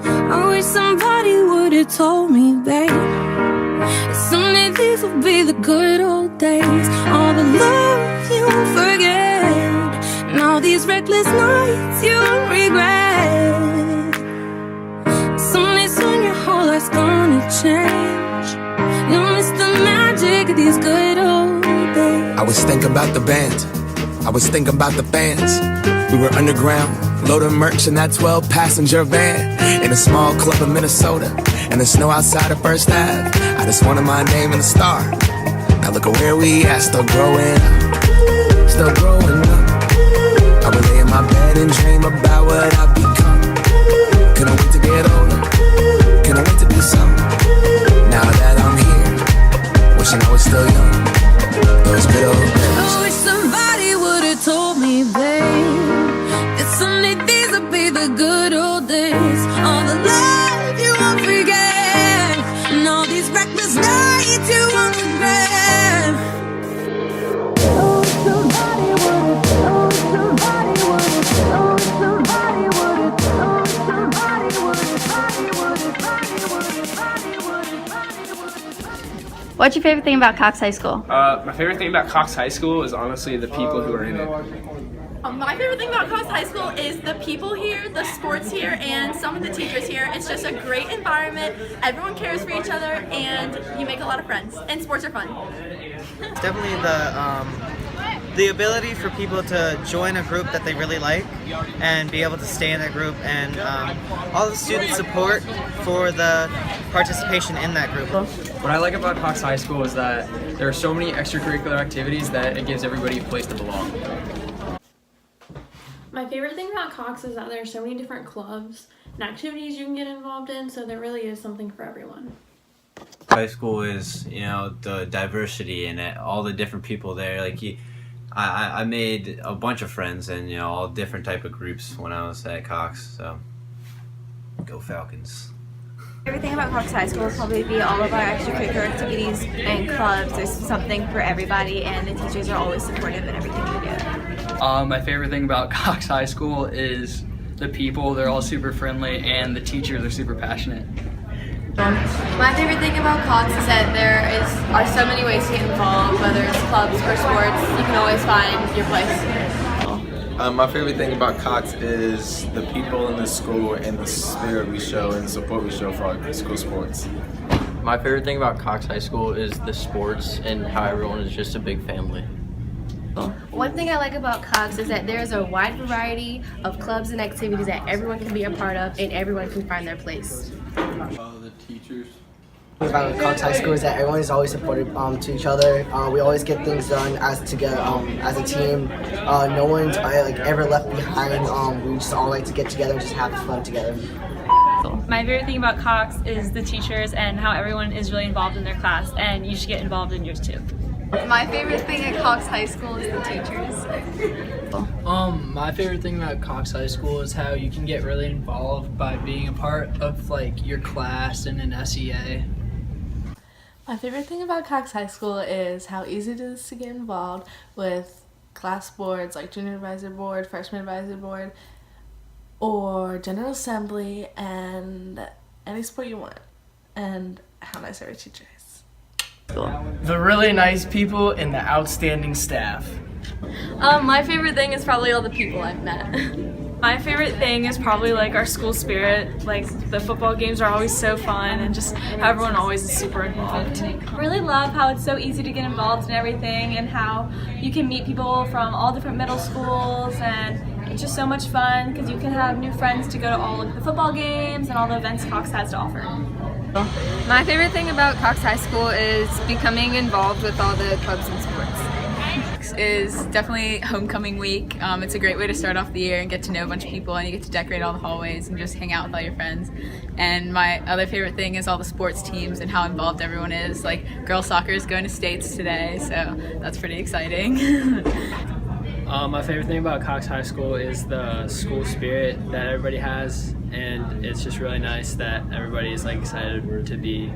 I wish somebody would've told me, babe, someday these will be the good old days. All the love you won't forget, and all these reckless nights you won't regret. Someday soon your whole life's gonna change. You'll miss the magic of these good old days. I was thinking about the band, I was thinking about the fans. We were underground, loading merch in that 12-passenger van, in a small club in Minnesota, and the snow outside of First Ave. I just wanted my name and a star. Now look at where we at, still growing up, still growing up. I would lay in my bed and dream about what I've become. Couldn't wait to get older, couldn't wait to be some. Now that I'm here, wishing I was still young. Those good old days. I wish somebody would've told me, babe, that someday these would be the good old days. All the love you won't forget, and all these reckless nights you won't regret. Oh, somebody would've, oh, somebody would've, oh, somebody would've, oh, somebody would've, What's your favorite thing about Cox High School? My favorite thing about Cox High School is honestly the people who are in it. My favorite thing about Cox High School is the people here, the sports here, and some of the teachers here. It's just a great environment. Everyone cares for each other, and you make a lot of friends. And sports are fun. It's definitely the ability for people to join a group that they really like and be able to stay in that group, and all the student support for the participation in that group. What I like about Cox High School is that there are so many extracurricular activities that it gives everybody a place to belong. My favorite thing about Cox is that there are so many different clubs and activities you can get involved in, so there really is something for everyone. High school is, you know, the diversity and all the different people there. Like I made a bunch of friends and, you know, all different type of groups when I was at Cox. So go Falcons. Everything about Cox High School will probably be all of our extracurricular activities and clubs. There's something for everybody, and the teachers are always supportive in everything we do. My favorite thing about Cox High School is the people. They're all super friendly, and the teachers are super passionate. My favorite thing about Cox is that there are so many ways to get involved, whether it's clubs or sports. You can always find your place. My favorite thing about Cox is the people in the school and the spirit we show and the support we show for our school sports. My favorite thing about Cox High School is the sports and how everyone is just a big family. One thing I like about Cox is that there's a wide variety of clubs and activities that everyone can be a part of and everyone can find their place. The teachers. About Cox High School is that everyone is always supportive to each other. We always get things done as a team. No one's ever left behind. We just all like to get together and just have fun together. My favorite thing about Cox is the teachers and how everyone is really involved in their class, and you should get involved in yours too. My favorite thing at Cox High School is the teachers. My favorite thing about Cox High School is how you can get really involved by being a part of your class and an SEA. My favorite thing about Cox High School is how easy it is to get involved with class boards like Junior Advisory Board, Freshman Advisory Board, or General Assembly, and any sport you want, and how nice every teacher is. The really nice people and the outstanding staff. My favorite thing is probably all the people I've met. My favorite thing is probably our school spirit. The football games are always so fun, and just how everyone always is super involved. I really love how it's so easy to get involved in everything, and how you can meet people from all different middle schools, and it's just so much fun because you can have new friends to go to all of the football games and all the events Cox has to offer. My favorite thing about Cox High School is becoming involved with all the clubs and sports. Is definitely homecoming week. It's a great way to start off the year and get to know a bunch of people, and you get to decorate all the hallways and just hang out with all your friends. And my other favorite thing is all the sports teams and how involved everyone is. Girls soccer is going to states today, so that's pretty exciting. My favorite thing about Cox High School is the school spirit that everybody has, and it's just really nice that everybody is excited to be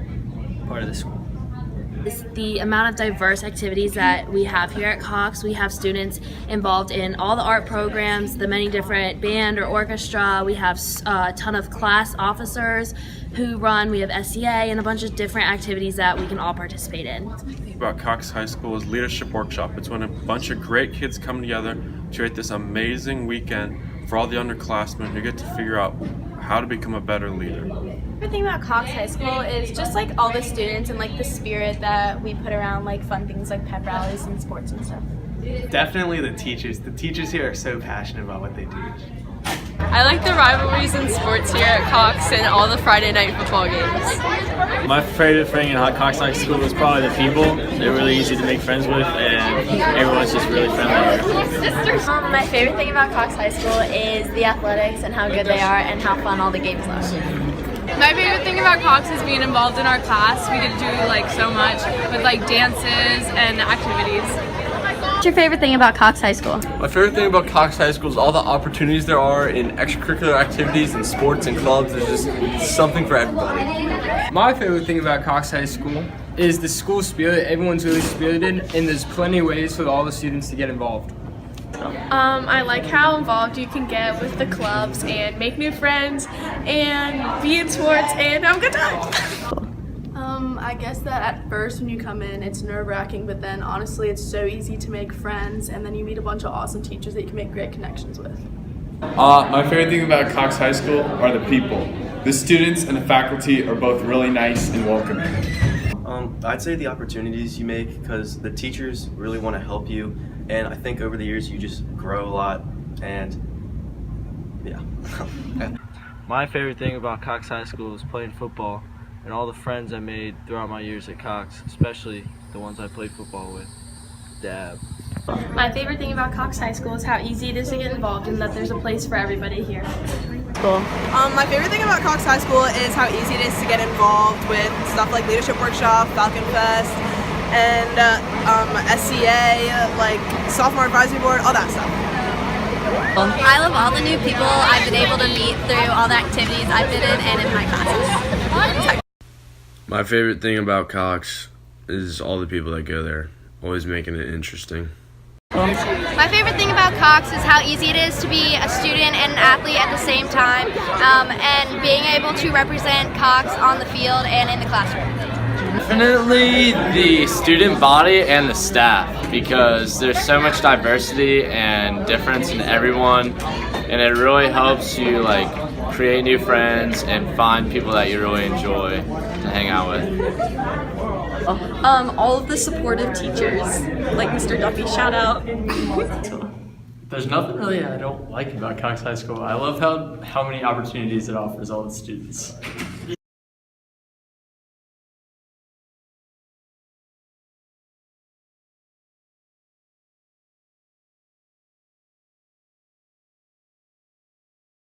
part of the school. The amount of diverse activities that we have here at Cox. We have students involved in all the art programs, the many different band or orchestra. We have a ton of class officers who run. We have SEA and a bunch of different activities that we can all participate in. About Cox High School's Leadership Workshop. It's when a bunch of great kids come together to create this amazing weekend for all the underclassmen who get to figure out how to become a better leader. The thing about Cox High School is just like all the students and like the spirit that we put around like fun things like pep rallies and sports and stuff. Definitely the teachers. The teachers here are so passionate about what they do. I like the rivalries in sports here at Cox and all the Friday night football games. My favorite thing in Cox High School is probably the people. They're really easy to make friends with, and everyone's just really friendly here. My favorite thing about Cox High School is the athletics and how good they are and how fun all the games are. My favorite thing about Cox is being involved in our class. We get to do like so much with like dances and activities. What's your favorite thing about Cox High School? My favorite thing about Cox High School is all the opportunities there are in extracurricular activities and sports and clubs. There's just something for everybody. My favorite thing about Cox High School is the school spirit. Everyone's really spirited, and there's plenty of ways for all the students to get involved. I like how involved you can get with the clubs and make new friends and be in sports and have a good time. I guess that at first when you come in it's nerve-wracking, but then honestly it's so easy to make friends, and then you meet a bunch of awesome teachers that you can make great connections with. My favorite thing about Cox High School are the people. The students and the faculty are both really nice and welcoming. I'd say the opportunities you make, because the teachers really want to help you, and I think over the years you just grow a lot, and yeah. My favorite thing about Cox High School is playing football and all the friends I made throughout my years at Cox, especially the ones I played football with. Dab. My favorite thing about Cox High School is how easy it is to get involved and that there's a place for everybody here. Cool. My favorite thing about Cox High School is how easy it is to get involved with stuff like Leadership Workshop, Falcon Fest, and SCA, like Sophomore Advisory Board, all that stuff. I love all the new people I've been able to meet through all the activities I've been in and in my classes. My favorite thing about Cox is all the people that go there, always making it interesting. My favorite thing about Cox is how easy it is to be a student and an athlete at the same time, and being able to represent Cox on the field and in the classroom. Definitely the student body and the staff, because there's so much diversity and difference in everyone, and it really helps you like create new friends and find people that you really enjoy to hang out with. All of the supportive teachers, like Mr. Duffy, shout out. There's nothing really I don't like about Cox High School. I love how many opportunities it offers all the students.